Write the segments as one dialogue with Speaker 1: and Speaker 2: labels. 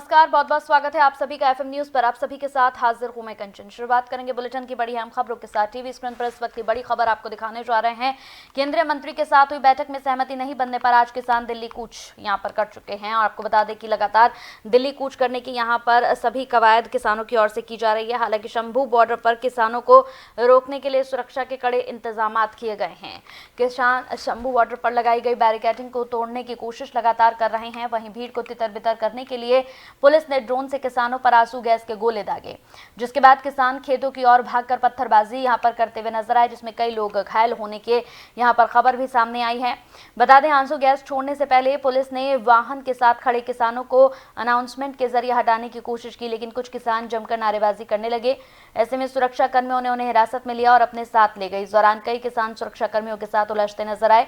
Speaker 1: नमस्कार, बहुत बहुत स्वागत है आप सभी का एफएम न्यूज पर। आप सभी के साथ हाजिर हूं मैं कंचन। शुरुआत करेंगे बुलेटिन की बड़ी अहम खबरों के साथ। टीवी स्क्रीन पर इस वक्त की बड़ी खबर आपको दिखाने जा रहे हैं। केंद्रीय मंत्री के साथ हुई बैठक में सहमति नहीं बनने पर आज किसान दिल्ली कूच यहां पर कर चुके हैं। और आपको बता दें कि लगातार दिल्ली कूच करने की यहां पर सभी कवायद किसानों की ओर से की जा रही है। हालांकि शंभू बॉर्डर पर किसानों को रोकने के लिए सुरक्षा के कड़े इंतजाम किए गए हैं। किसान शंभू बॉर्डर पर लगाई गई बैरिकेडिंग को तोड़ने की कोशिश लगातार कर रहे हैं। वहीं भीड़ को तितर बितर करने के लिए पुलिस ने ड्रोन से किसानों पर आंसू गैस के गोले दागे, जिसके बाद किसान खेतों की ओर भागकर पत्थरबाजी यहां पर करते हुए नजर आए, जिसमें कई लोग घायल होने के यहां पर खबर भी सामने आई है। बता दें, आंसू गैस छोड़ने से पहले पुलिस ने वाहन के साथ खड़े किसानों को अनाउंसमेंट के जरिए हटाने की कोशिश की, लेकिन कुछ किसान जमकर नारेबाजी करने लगे। ऐसे में सुरक्षा कर्मियों ने उन्हें हिरासत में लिया और अपने साथ ले गए। इस दौरान कई किसान सुरक्षा कर्मियों के साथ उलझते नजर आए।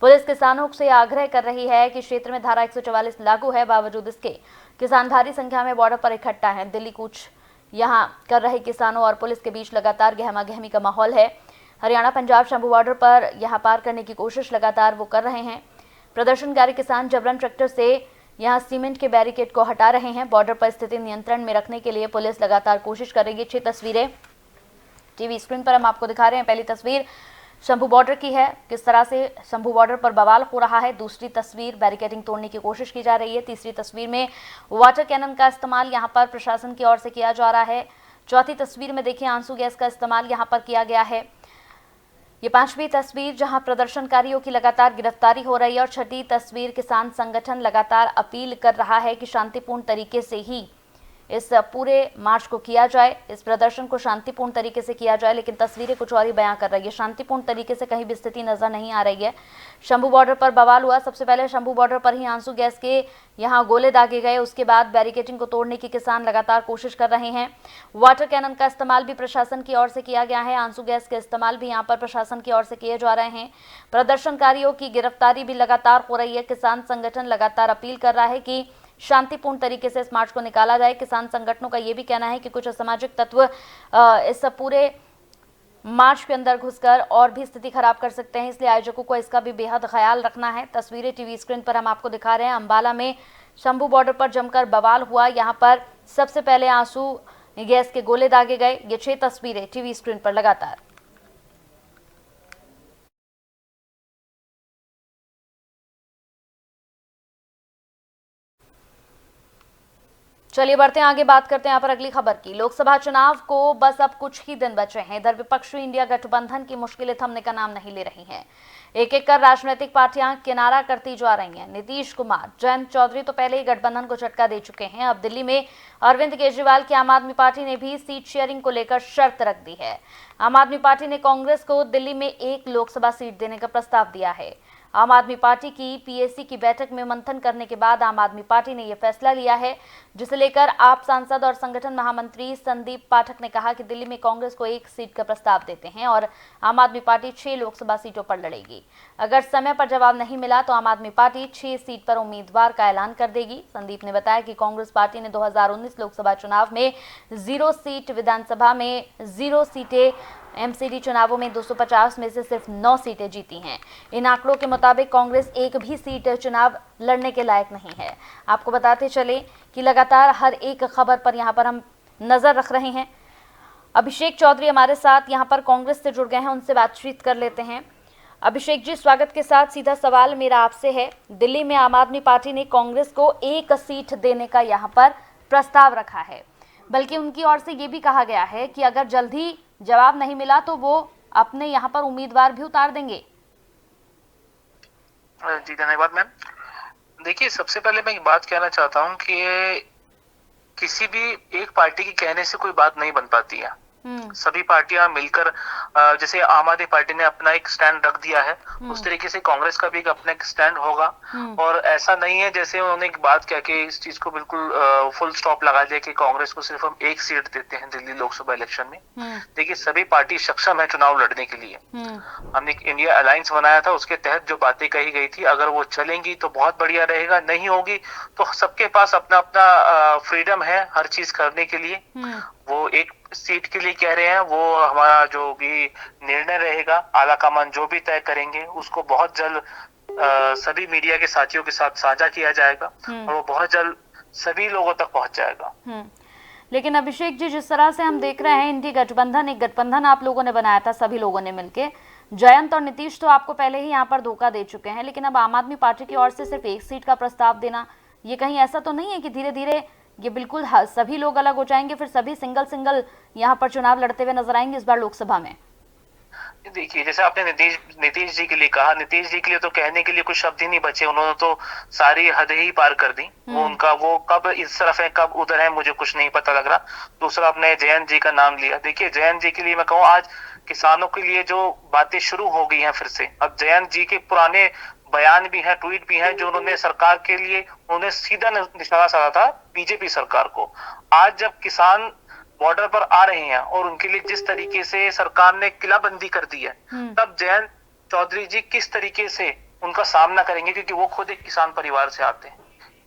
Speaker 1: पुलिस किसानों से आग्रह कर रही है कि क्षेत्र में धारा 144 लागू है, बावजूद इसके किसान भारी संख्या में बॉर्डर पर इकट्ठा हैं। दिल्ली कूच यहां कर रहे किसानों और पुलिस के बीच लगातार गहमा-गहमी का माहौल है। हरियाणा पंजाब शंभू बॉर्डर पर यहां पार करने की कोशिश लगातार वो कर रहे हैं। प्रदर्शनकारी किसान जबरन ट्रैक्टर से यहां सीमेंट के बैरिकेड को हटा रहे हैं। बॉर्डर पर स्थिति नियंत्रण में रखने के लिए पुलिस लगातार कोशिश कर रही है। 6 तस्वीरें टीवी स्क्रीन पर हम आपको दिखा रहे हैं। पहली तस्वीर शंभू बॉर्डर की है, किस तरह से शंभू बॉर्डर पर बवाल हो रहा है। दूसरी तस्वीर बैरिकेडिंग तोड़ने की कोशिश की जा रही है। तीसरी तस्वीर में वाटर कैनन का इस्तेमाल यहां पर प्रशासन की ओर से किया जा रहा है। चौथी तस्वीर में देखिए आंसू गैस का इस्तेमाल यहां पर किया गया है। ये 5वीं तस्वीर जहां प्रदर्शनकारियों की लगातार गिरफ्तारी हो रही है। और 6ठी तस्वीर किसान संगठन लगातार अपील कर रहा है कि शांतिपूर्ण तरीके से ही इस पूरे मार्च को किया जाए, इस प्रदर्शन को शांतिपूर्ण तरीके से किया जाए। लेकिन तस्वीरें कुछ और ही बयां कर रही है। शांतिपूर्ण तरीके से कहीं भी स्थिति नजर नहीं आ रही है। शंभू बॉर्डर पर बवाल हुआ। सबसे पहले शंभू बॉर्डर पर ही आंसू गैस के यहां गोले दागे गए। उसके बाद बैरिकेडिंग को तोड़ने की किसान लगातार कोशिश कर रहे हैं। वाटर कैनन का इस्तेमाल भी प्रशासन की ओर से किया गया है। आंसू गैस के इस्तेमाल भी यहाँ पर प्रशासन की ओर से किए जा रहे हैं। प्रदर्शनकारियों की गिरफ्तारी भी लगातार हो रही है। किसान संगठन लगातार अपील कर रहा है कि शांतिपूर्ण तरीके से इस मार्च को निकाला जाए। किसान संगठनों का यह भी कहना है कि कुछ असामाजिक तत्व इस पूरे मार्च के अंदर घुसकर और भी स्थिति खराब कर सकते हैं, इसलिए आयोजकों को इसका भी बेहद ख्याल रखना है। तस्वीरें टीवी स्क्रीन पर हम आपको दिखा रहे हैं। अंबाला में शंभू बॉर्डर पर जमकर बवाल हुआ। यहां पर सबसे पहले आंसू गैस के गोले दागे गए। ये 6 तस्वीरें टीवी स्क्रीन पर लगातार। चलिए बढ़ते हैं आगे, बात करते हैं यहाँ पर अगली खबर की। लोकसभा चुनाव को बस अब कुछ ही दिन बचे हैं। इधर विपक्षी इंडिया गठबंधन की मुश्किलें थमने का नाम नहीं ले रही हैं। एक एक कर राजनीतिक पार्टियां किनारा करती जा रही हैं। नीतीश कुमार, जयंत चौधरी तो पहले ही गठबंधन को झटका दे चुके हैं। अब दिल्ली में अरविंद केजरीवाल की आम आदमी पार्टी ने भी सीट शेयरिंग को लेकर शर्त रख दी है। आम आदमी पार्टी ने कांग्रेस को दिल्ली में 1 लोकसभा सीट देने का प्रस्ताव दिया है। आम आदमी पार्टी की पीएसी की बैठक में मंथन करने के बाद आम आदमी पार्टी ने यह फैसला लिया है, जिसे लेकर आप सांसद और संगठन महामंत्री संदीप पाठक ने कहा कि दिल्ली में कांग्रेस को 1 सीट का प्रस्ताव देते हैं और आम आदमी पार्टी 6 लोकसभा सीटों पर लड़ेगी। अगर समय पर जवाब नहीं मिला तो आम आदमी पार्टी 6 सीट पर उम्मीदवार का ऐलान कर देगी। संदीप ने बताया कि कांग्रेस पार्टी ने 2019 लोकसभा चुनाव में 0 सीट, विधानसभा में 0 सीटें, एमसीडी चुनावों में 250 में से सिर्फ 9 सीटें जीती हैं। इन आंकड़ों के मुताबिक कांग्रेस 1 भी सीट चुनाव लड़ने के लायक नहीं है। आपको बताते चले कि लगातार हर एक खबर पर यहां पर हम नजर रख रहे हैं। अभिषेक चौधरी हमारे साथ यहां पर कांग्रेस से जुड़ गए हैं, उनसे बातचीत कर लेते हैं। अभिषेक जी, स्वागत के साथ सीधा सवाल मेरा आपसे है। दिल्ली में आम आदमी पार्टी ने कांग्रेस को 1 सीट देने का यहाँ पर प्रस्ताव रखा है, बल्कि उनकी ओर से ये भी कहा गया है कि अगर जल्दी जवाब नहीं मिला तो वो अपने यहाँ पर उम्मीदवार भी उतार देंगे।
Speaker 2: जी धन्यवाद मैम। देखिए, सबसे पहले मैं एक बात कहना चाहता हूँ कि किसी भी एक पार्टी के कहने से कोई बात नहीं बन पाती है। सभी पार्टियां मिलकर, जैसे आम आदमी पार्टी ने अपना एक स्टैंड रख दिया है, उस तरीके से कांग्रेस का भी एक अपना एक स्टैंड होगा। और ऐसा नहीं है जैसे उन्होंने एक बात कह के इस चीज को बिल्कुल फुल स्टॉप लगा दिया कि कांग्रेस को सिर्फ हम 1 सीट देते हैं दिल्ली लोकसभा इलेक्शन में। देखिए, सभी पार्टी सक्षम है चुनाव लड़ने के लिए। हमने एक इंडिया अलायंस बनाया था, उसके तहत जो बातें कही गई थी, अगर वो चलेंगी तो बहुत बढ़िया रहेगा, नहीं होगी तो सबके पास अपना अपना फ्रीडम है हर चीज करने के लिए। वो 1 सीट के लिए कह रहे हैं, वो हमारा जो भी निर्णय रहेगा, आला कमान जो भी तय करेंगे, उसको बहुत जल्द सभी मीडिया के साथियों के साथ साझा किया जाएगा और वो बहुत जल्द सभी लोगों तक पहुंच जाएगा।
Speaker 1: लेकिन अभिषेक जी, जिस तरह से हम देख रहे हैं इनकी गठबंधन, एक गठबंधन आप लोगों ने बनाया था सभी लोगों ने मिलके, जयंत और नीतीश तो आपको पहले ही यहाँ पर धोखा दे चुके हैं, लेकिन अब आम आदमी पार्टी की ओर से सिर्फ एक सीट का प्रस्ताव देना, ये कहीं ऐसा तो नहीं है कि धीरे धीरे ये बिल्कुल सभी लोग अलग हो जाएंगे, फिर सभी सिंगल सिंगल यहाँ पर चुनाव लड़ते हुए नजर आएंगे इस बार लोकसभा में?
Speaker 2: देखिए, जैसे आपने नीतीश जी के लिए कहा, नीतीश जी के लिए तो कहने के लिए कुछ शब्द ही नहीं बचे, उन्होंने तो सारी हद ही पार कर दी। वो कब इस तरफ है कब उधर है मुझे कुछ नहीं पता लग रहा। दूसरा, आपने जयंत जी का नाम लिया। देखिए, जयंत जी के लिए मैं कहूँ, आज किसानों के लिए जो बातें शुरू हो गई हैं फिर से, अब जयंत जी के पुराने बयान भी हैं, ट्वीट भी हैं, जो उन्होंने सरकार के लिए उन्होंने सीधा निशाना साधा था बीजेपी सरकार को। आज जब किसान बॉर्डर पर आ रहे हैं और उनके लिए जिस तरीके से सरकार ने किलाबंदी कर दी है, तब जयंत चौधरी जी किस तरीके से उनका सामना करेंगे, क्योंकि वो खुद एक किसान परिवार से आते हैं।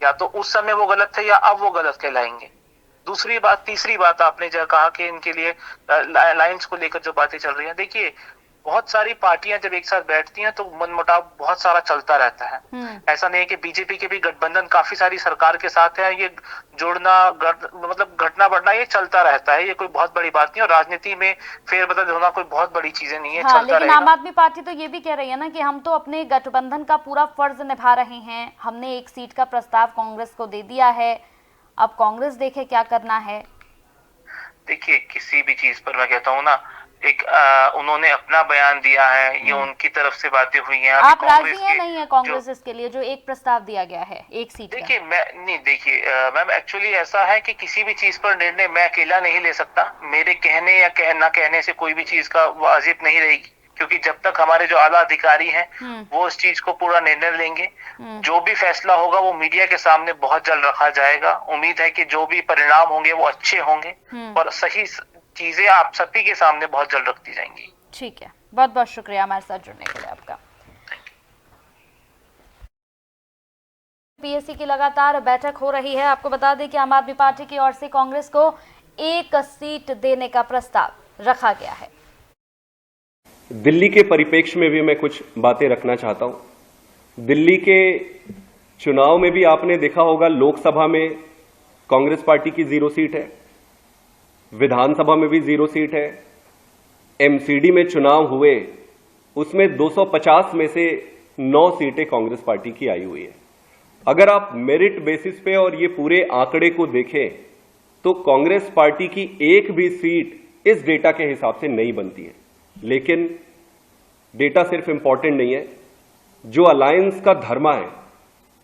Speaker 2: या तो उस समय वो गलत थे या अब वो गलत कहलाएंगे। तीसरी बात आपने जो कहा कि इनके लिए अलायंस को लेकर जो बातें चल रही हैं, देखिए बहुत सारी पार्टियां जब एक साथ बैठती हैं तो मनमुटाव बहुत सारा चलता रहता है। ऐसा नहीं है कि बीजेपी के भी गठबंधन काफी सारी सरकार के साथ है, ये जोड़ना मतलब घटना बढ़ना ये चलता रहता है, ये कोई बहुत बड़ी बात नहीं। और राजनीति में फेरबदल होना कोई बहुत बड़ी चीजें नहीं है,
Speaker 1: हाँ,
Speaker 2: चलता
Speaker 1: लेकिन आम आदमी पार्टी तो ये भी कह रही है ना कि हम तो अपने गठबंधन का पूरा फर्ज निभा रहे हैं, हमने एक सीट का प्रस्ताव कांग्रेस को दे दिया है, अब कांग्रेस देखे क्या करना है।
Speaker 2: देखिए, किसी भी चीज पर मैं कहता हूँ ना, उन्होंने अपना बयान दिया है, ये उनकी तरफ से बातें हुई हैं।
Speaker 1: आप राजी हैं नहीं है कांग्रेस इसके लिए जो एक प्रस्ताव दिया गया है एक सीट का?
Speaker 2: देखिए, मैम एक्चुअली ऐसा है कि किसी भी चीज पर निर्णय मैं अकेला नहीं ले सकता। मेरे कहने या ना कहने से कोई भी चीज का वाजिब नहीं रहेगी, क्योंकि जब तक हमारे जो आला अधिकारी हैं वो इस चीज को पूरा निर्णय लेंगे। जो भी फैसला होगा वो मीडिया के सामने बहुत जल्द रखा जाएगा। उम्मीद है कि जो भी परिणाम होंगे वो अच्छे होंगे और सही चीजें आप सभी के सामने बहुत जल्द रखती जाएंगी।
Speaker 1: ठीक है, बहुत बहुत शुक्रिया हमारे साथ जुड़ने के लिए आपका। पीएससी की लगातार बैठक हो रही है। आपको बता दें कि आम आदमी पार्टी की ओर से कांग्रेस को एक सीट देने का प्रस्ताव रखा गया है।
Speaker 3: दिल्ली के परिप्रेक्ष्य में भी मैं कुछ बातें रखना चाहता हूं। दिल्ली के चुनाव में भी आपने देखा होगा, लोकसभा में कांग्रेस पार्टी की 0 सीट है, विधानसभा में भी 0 सीट है। एमसीडी में चुनाव हुए उसमें 250 में से 9 सीटें कांग्रेस पार्टी की आई हुई है। अगर आप मेरिट बेसिस पे और ये पूरे आंकड़े को देखें तो कांग्रेस पार्टी की एक भी सीट इस डेटा के हिसाब से नहीं बनती है। लेकिन डेटा सिर्फ इंपॉर्टेंट नहीं है, जो अलायंस का धर्मा है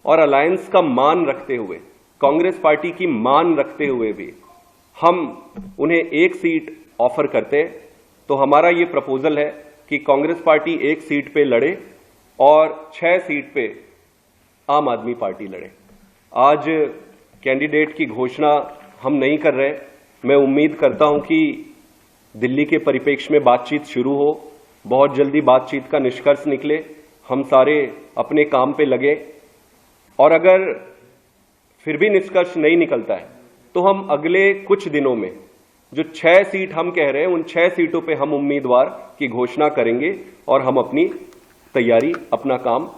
Speaker 3: और अलायंस का मान रखते हुए, कांग्रेस पार्टी की मान रखते हुए भी हम उन्हें एक सीट ऑफर करते हैं, तो हमारा ये प्रपोजल है कि कांग्रेस पार्टी एक सीट पे लड़े और 6 सीट पे आम आदमी पार्टी लड़े। आज कैंडिडेट की घोषणा हम नहीं कर रहे। मैं उम्मीद करता हूं कि दिल्ली के परिप्रेक्ष्य में बातचीत शुरू हो, बहुत जल्दी बातचीत का निष्कर्ष निकले, हम सारे अपने काम पे लगे, और अगर फिर भी निष्कर्ष नहीं निकलता है तो हम अगले कुछ दिनों में जो 6 सीट हम कह रहे हैं उन 6 सीटों पे हम उम्मीदवार की घोषणा करेंगे और हम अपनी तैयारी, अपना काम।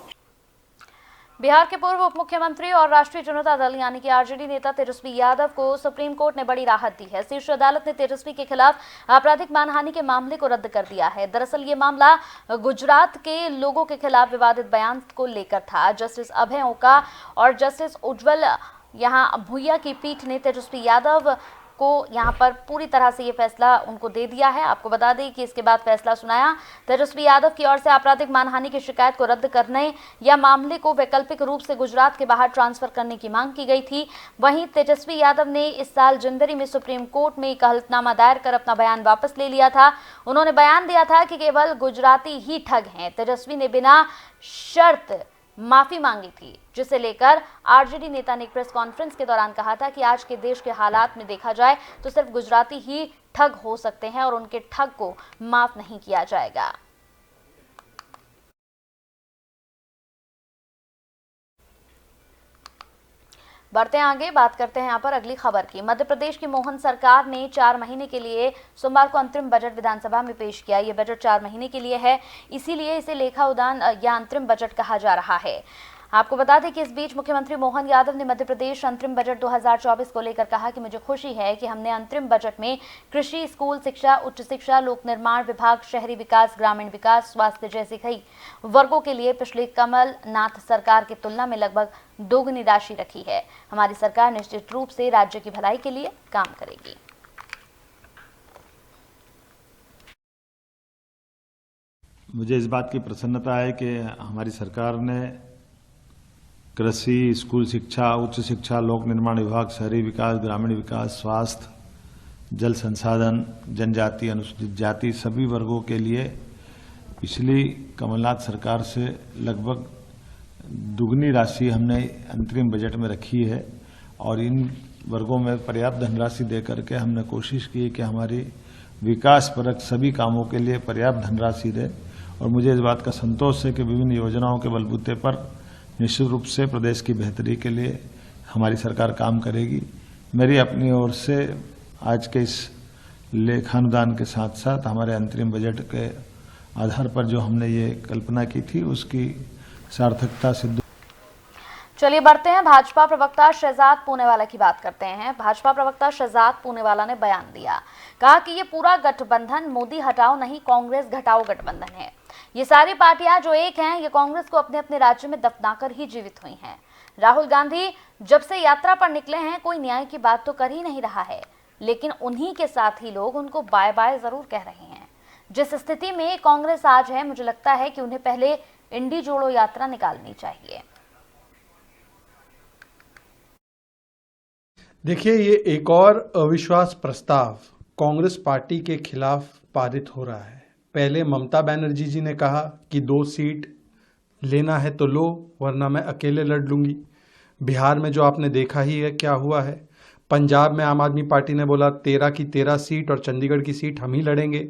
Speaker 1: बिहार के पूर्व उप मुख्यमंत्री और राष्ट्रीय जनता दल यानी कि आरजेडी नेता तेजस्वी यादव को सुप्रीम कोर्ट ने बड़ी राहत दी है। शीर्ष अदालत ने तेजस्वी के खिलाफ आपराधिक मानहानि के मामले को रद्द कर दिया है। दरअसल ये मामला गुजरात के लोगों के खिलाफ विवादित बयान को लेकर था। जस्टिस अभय ओका और जस्टिस उज्जवल भुइया की पीठ ने तेजस्वी यादव को यहां पर पूरी तरह से ये फैसला उनको दे दिया है। आपको बता दें कि इसके बाद फैसला सुनाया। तेजस्वी यादव की ओर से आपराधिक मानहानि की शिकायत को रद्द करने या मामले को वैकल्पिक रूप से गुजरात के बाहर ट्रांसफर करने की मांग की गई थी। वहीं तेजस्वी यादव ने इस साल जनवरी में सुप्रीम कोर्ट में एक हलफनामा दायर कर अपना बयान वापस ले लिया था। उन्होंने बयान दिया था कि केवल गुजराती ही ठग हैं। तेजस्वी ने बिना शर्त माफी मांगी थी, जिसे लेकर आरजेडी नेता ने एक प्रेस कॉन्फ्रेंस के दौरान कहा था कि आज के देश के हालात में देखा जाए तो सिर्फ गुजराती ही ठग हो सकते हैं और उनके ठग को माफ नहीं किया जाएगा। बढ़ते हैं आगे, बात करते हैं यहाँ पर अगली खबर की। मध्य प्रदेश की मोहन सरकार ने 4 महीने के लिए सोमवार को अंतरिम बजट विधानसभा में पेश किया। ये बजट 4 महीने के लिए है, इसीलिए इसे लेखा उदान या अंतरिम बजट कहा जा रहा है। आपको बता दें कि इस बीच मुख्यमंत्री मोहन यादव ने मध्य प्रदेश अंतरिम बजट 2024 को लेकर कहा कि मुझे खुशी है कि हमने अंतरिम बजट में कृषि, स्कूल शिक्षा, उच्च शिक्षा, लोक निर्माण विभाग, शहरी विकास, ग्रामीण विकास, स्वास्थ्य जैसे कई वर्गों के लिए पिछले कमलनाथ सरकार की तुलना में लगभग दोगुनी राशि रखी है। हमारी सरकार निश्चित रूप से राज्य की भलाई के लिए काम करेगी।
Speaker 4: मुझे इस बात की प्रसन्नता है कि हमारी सरकार ने कृषि, स्कूल शिक्षा, उच्च शिक्षा, लोक निर्माण विभाग, शहरी विकास, ग्रामीण विकास, स्वास्थ्य, जल संसाधन, जनजाति, अनुसूचित जाति सभी वर्गों के लिए पिछली कमलनाथ सरकार से लगभग दुगनी राशि हमने अंतरिम बजट में रखी है और इन वर्गों में पर्याप्त धनराशि देकर के हमने कोशिश की कि हमारी विकास परक सभी कामों के लिए पर्याप्त धनराशि दे। और मुझे इस बात का संतोष है कि विभिन्न योजनाओं के बलबूते पर निश्चित रूप से प्रदेश की बेहतरी के लिए हमारी सरकार काम करेगी। मेरी अपनी ओर से आज के इस लेखानुदान के साथ साथ हमारे अंतरिम बजट के आधार पर जो हमने ये कल्पना की थी उसकी सार्थकता सिद्ध।
Speaker 1: चलिए बढ़ते हैं, भाजपा प्रवक्ता शहजाद पूनेवाला की बात करते हैं। भाजपा प्रवक्ता शहजाद पूनेवाला ने बयान दिया, कहा कि ये पूरा गठबंधन मोदी हटाओ नहीं कांग्रेस घटाओ गठबंधन है। ये सारी पार्टियां जो एक हैं ये कांग्रेस को अपने अपने राज्य में दफनाकर ही जीवित हुई हैं। राहुल गांधी जब से यात्रा पर निकले हैं कोई न्याय की बात तो कर ही नहीं रहा है, लेकिन उन्हीं के साथ ही लोग उनको बाय बाय जरूर कह रहे हैं। जिस स्थिति में कांग्रेस आज है मुझे लगता है कि उन्हें पहले इंडी जोड़ो यात्रा निकालनी चाहिए।
Speaker 5: देखिए, ये एक और अविश्वास प्रस्ताव कांग्रेस पार्टी के खिलाफ पारित हो रहा है। पहले ममता बनर्जी जी ने कहा कि 2 सीट लेना है तो लो वरना मैं अकेले लड़ लूंगी। बिहार में जो आपने देखा ही है क्या हुआ है। पंजाब में आम आदमी पार्टी ने बोला 13 की 13 सीट और चंडीगढ़ की सीट हम ही लड़ेंगे।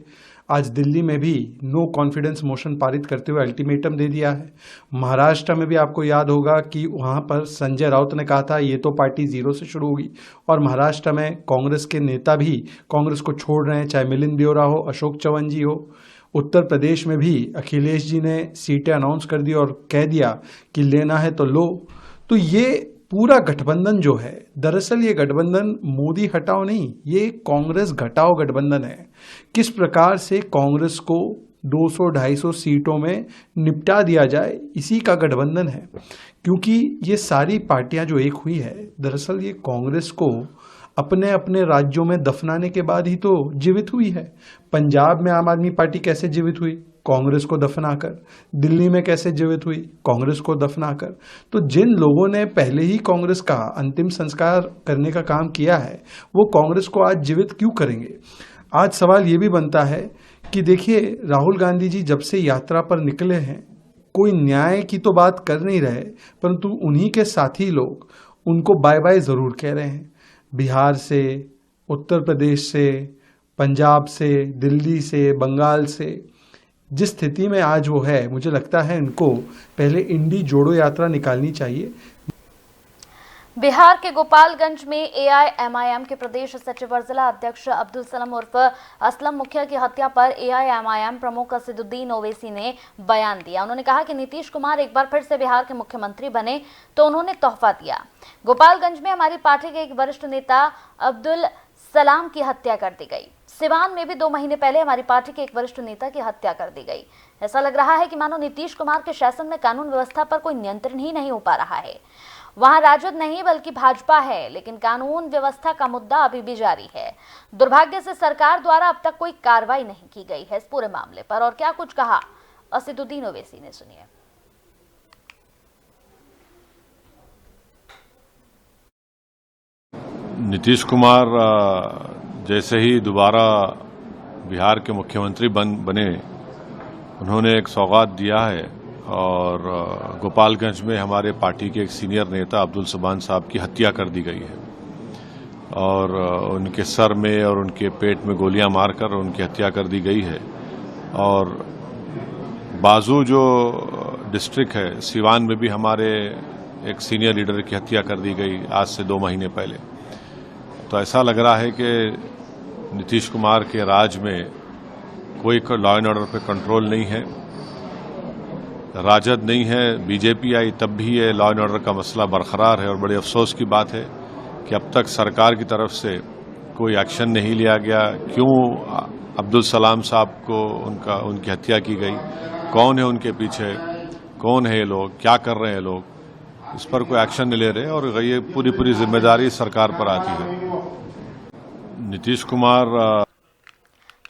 Speaker 5: आज दिल्ली में भी नो कॉन्फिडेंस मोशन पारित करते हुए अल्टीमेटम दे दिया है। महाराष्ट्र में भी आपको याद होगा कि वहां पर संजय राउत ने कहा था ये तो पार्टी जीरो से शुरू होगी और महाराष्ट्र में कांग्रेस के नेता भी कांग्रेस को छोड़ रहे हैं, चाहे मिलिंद देओरा हो, अशोक चव्हाण जी हो। उत्तर प्रदेश में भी अखिलेश जी ने सीटें अनाउंस कर दी और कह दिया कि लेना है तो लो। तो ये पूरा गठबंधन जो है, दरअसल ये गठबंधन मोदी हटाओ नहीं, ये कांग्रेस घटाओ गठबंधन है। किस प्रकार से कांग्रेस को 200-250 सीटों में निपटा दिया जाए, इसी का गठबंधन है। क्योंकि ये सारी पार्टियां जो एक हुई है, दरअसल ये कांग्रेस को अपने अपने राज्यों में दफनाने के बाद ही तो जीवित हुई है। पंजाब में आम आदमी पार्टी कैसे जीवित हुई? कांग्रेस को दफनाकर। दिल्ली में कैसे जीवित हुई? कांग्रेस को दफनाकर। तो जिन लोगों ने पहले ही कांग्रेस का अंतिम संस्कार करने का काम किया है वो कांग्रेस को आज जीवित क्यों करेंगे? आज सवाल ये भी बनता है कि देखिए, राहुल गांधी जी जब से यात्रा पर निकले हैं कोई न्याय की तो बात कर नहीं रहे, परंतु उन्हीं के साथी लोग उनको बाय बाय जरूर कह रहे हैं। बिहार से, उत्तर प्रदेश से, पंजाब से, दिल्ली से, बंगाल से, जिस स्थिति में आज वो है, मुझे लगता है इनको पहले इंडी जोड़ो यात्रा निकालनी चाहिए।
Speaker 1: बिहार के गोपालगंज में एआईएमआईएम के प्रदेश सचिव और जिला अध्यक्ष अब्दुल सलाम उर्फ असलम मुखिया की हत्या पर एआईएमआईएम प्रमुख असदुद्दीन ओवैसी ने बयान दिया। उन्होंने कहा कि नीतीश कुमार एक बार फिर से बिहार के मुख्यमंत्री बने तो उन्होंने तोहफा दिया। गोपालगंज में हमारी पार्टी के एक वरिष्ठ नेता अब्दुल सलाम की हत्या कर दी गई। सिवान में भी 2 महीने पहले हमारी पार्टी के एक वरिष्ठ नेता की हत्या कर दी गई। ऐसा लग रहा है कि मानो नीतीश कुमार के शासन में कानून व्यवस्था पर कोई नियंत्रण ही नहीं हो पा रहा है। वहां राजद नहीं बल्कि भाजपा है, लेकिन कानून व्यवस्था का मुद्दा अभी भी जारी है। दुर्भाग्य से सरकार द्वारा अब तक कोई कार्रवाई नहीं की गई है इस पूरे मामले पर। और क्या कुछ कहा असदुद्दीन ओवैसी ने, सुनिए।
Speaker 6: नीतीश कुमार जैसे ही दोबारा बिहार के मुख्यमंत्री बने, उन्होंने एक सौगात दिया है और गोपालगंज में हमारे पार्टी के एक सीनियर नेता अब्दुल सबान साहब की हत्या कर दी गई है और उनके सर में और उनके पेट में गोलियां मारकर उनकी हत्या कर दी गई है। और बाजू जो डिस्ट्रिक्ट है, सिवान में भी हमारे एक सीनियर लीडर की हत्या कर दी गई आज से 2 महीने पहले। तो ऐसा लग रहा है कि नीतीश कुमार के राज में कोई लॉ एंड ऑर्डर पे कंट्रोल नहीं है। राजद नहीं है, बीजेपी आई तब भी ये लॉ एंड ऑर्डर का मसला बरकरार है और बड़े अफसोस की बात है कि अब तक सरकार की तरफ से कोई एक्शन नहीं लिया गया। क्यों अब्दुल सलाम साहब को उनकी हत्या की गई, कौन है उनके पीछे, कौन है ये लोग, क्या कर रहे हैं लोग, इस पर कोई एक्शन नहीं ले रहे और ये पूरी जिम्मेदारी सरकार पर आती है। नीतीश कुमार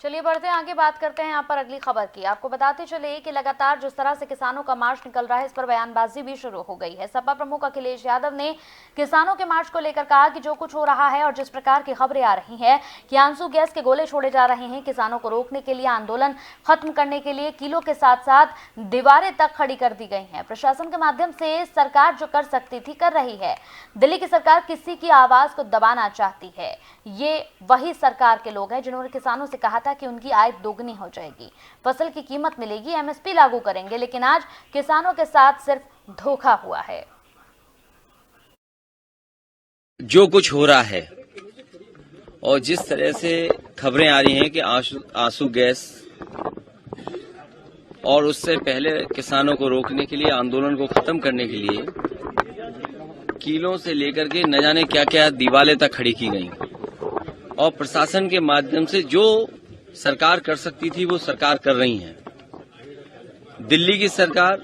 Speaker 1: चलिए बढ़ते हैं आगे, बात करते हैं यहाँ पर अगली खबर की। आपको बताते चले कि लगातार जिस तरह से किसानों का मार्च निकल रहा है, इस पर बयानबाजी भी शुरू हो गई है। सपा प्रमुख अखिलेश यादव ने किसानों के मार्च को लेकर कहा कि जो कुछ हो रहा है और जिस प्रकार की खबरें आ रही हैं कि आंसू गैस के गोले छोड़े जा रहे हैं, किसानों को रोकने के लिए, आंदोलन खत्म करने के लिए किलो के साथ साथ दीवारें तक खड़ी कर दी गई हैं। प्रशासन के माध्यम से सरकार जो कर सकती थी कर रही है। दिल्ली की सरकार किसी की आवाज को दबाना चाहती है। ये वही सरकार के लोग हैं जिन्होंने किसानों से कहा था कि उनकी आय दोगुनी हो जाएगी, फसल की कीमत मिलेगी, एमएसपी लागू करेंगे, लेकिन आज किसानों के साथ सिर्फ धोखा हुआ है।
Speaker 7: जो कुछ हो रहा है और जिस तरह से खबरें आ रही हैं कि आंसू गैस और उससे पहले किसानों को रोकने के लिए, आंदोलन को खत्म करने के लिए कीलों से लेकर के न जाने क्या क्या दीवारें तक खड़ी की गई और प्रशासन के माध्यम से जो सरकार कर सकती थी वो सरकार कर रही है। दिल्ली की सरकार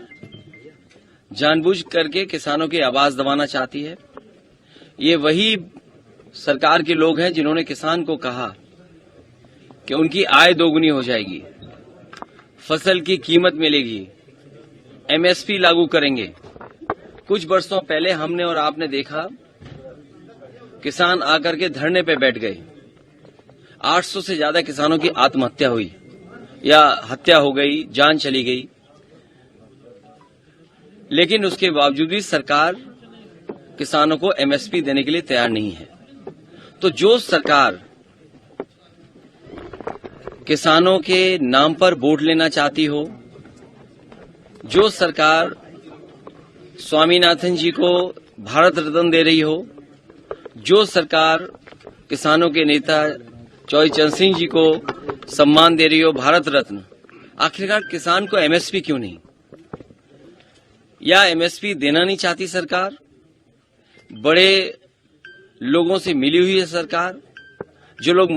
Speaker 7: जानबूझ करके किसानों की आवाज दबाना चाहती है। ये वही सरकार के लोग हैं जिन्होंने किसान को कहा कि उनकी आय दोगुनी हो जाएगी, फसल की कीमत मिलेगी, एमएसपी लागू करेंगे। कुछ वर्षों पहले हमने और आपने देखा किसान आकर के धरने पे बैठ गए। 800 से ज्यादा किसानों की आत्महत्या हुई या हत्या हो गई, जान चली गई, लेकिन उसके बावजूद भी सरकार किसानों को एमएसपी देने के लिए तैयार नहीं है। तो जो सरकार किसानों के नाम पर वोट लेना चाहती हो, जो सरकार स्वामीनाथन जी को भारत रत्न दे रही हो, जो सरकार किसानों के नेता चौधरी चरण सिंह जी को सम्मान दे रही हो, भारत रत्न, आखिरकार किसान को एमएसपी क्यों नहीं? या एमएसपी देना नहीं चाहती सरकार? बड़े लोगों से मिली हुई है सरकार, जो लोग